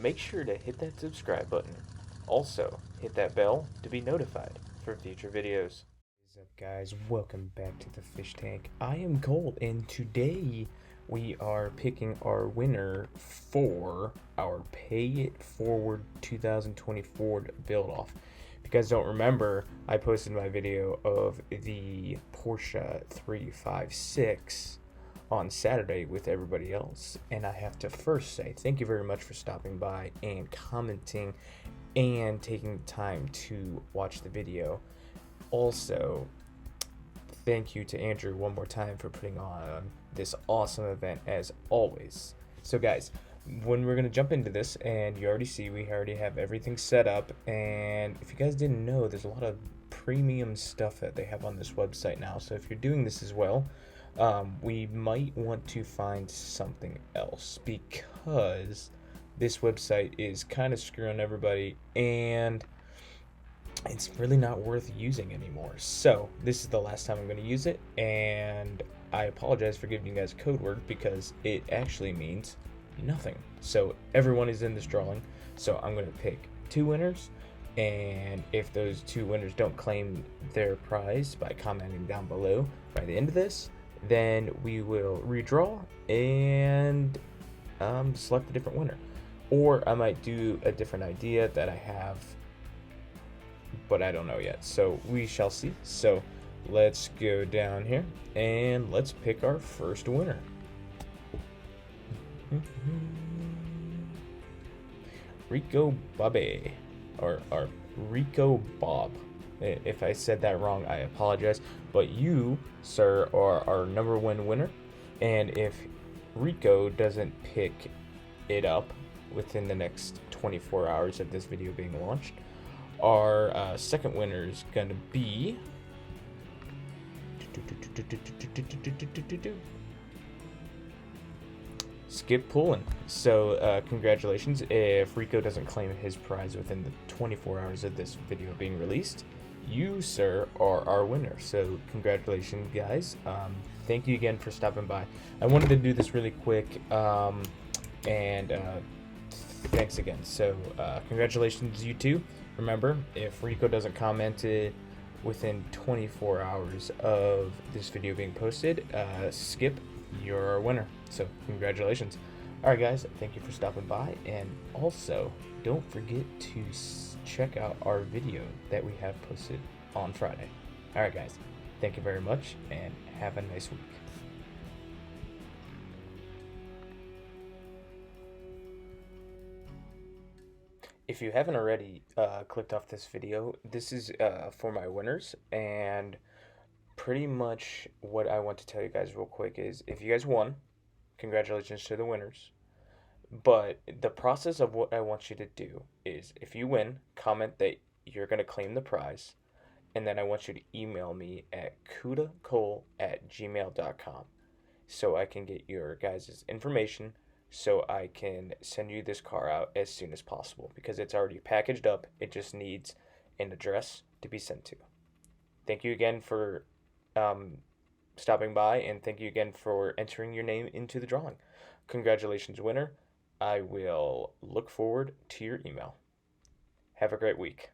make sure to hit that subscribe button. Also, hit that bell to be notified for future videos. What's up, guys? Welcome back to the fish tank. I am Gold, and today we are picking our winner for our Pay It Forward 2024 build off. If you guys don't remember, I posted my video of the Porsche 356 on Saturday with everybody else, and I have to first say thank you very much for stopping by and commenting and taking the time to watch the video. Also, thank you to Andrew one more time for putting on this awesome event as always. So guys, when we're gonna jump into this, and you already see we already have everything set up, and if you guys didn't know, there's a lot of premium stuff that they have on this website now. So if you're doing this as well, we might want to find something else, because this website is kind of screwing everybody and it's really not worth using anymore. So this is the last time I'm going to use it, and I apologize for giving you guys code word because it actually means nothing. So everyone is in this drawing, so I'm going to pick 2 winners, and if those 2 winners don't claim their prize by commenting down below by the end of this, then we will redraw and select a different winner. Or I might do a different idea that I have, but I don't know yet, so we shall see. So let's go down here and let's pick our first winner. Rico Bobby, or Rico Bob. If I said that wrong, I apologize, but you, sir, are our #1 winner, and if Rico doesn't pick it up within the next 24 hours of this video being launched, our second winner is going to be Skip Pullen. So congratulations. If Rico doesn't claim his prize within the 24 hours of this video being released, you, sir, are our winner. So congratulations, guys. Thank you again for stopping by. I wanted to do this really quick, and thanks again. So congratulations, you two. Remember, if Rico doesn't comment it within 24 hours of this video being posted, Skip, you're our winner. So congratulations. Alright guys, thank you for stopping by, and also don't forget to check out our video that we have posted on Friday. Alright guys, thank you very much, and have a nice week. If you haven't already clicked off this video, this is for my winners, and pretty much what I want to tell you guys real quick is, if you guys won, congratulations to the winners. But the process of what I want you to do is, if you win, comment that you're going to claim the prize, and then I want you to email me at cudacole@gmail.com so I can get your guys' information, so I can send you this car out as soon as possible, because it's already packaged up. It just needs an address to be sent to. Thank you again for stopping by, and thank you again for entering your name into the drawing. Congratulations, winner. I will look forward to your email. Have a great week.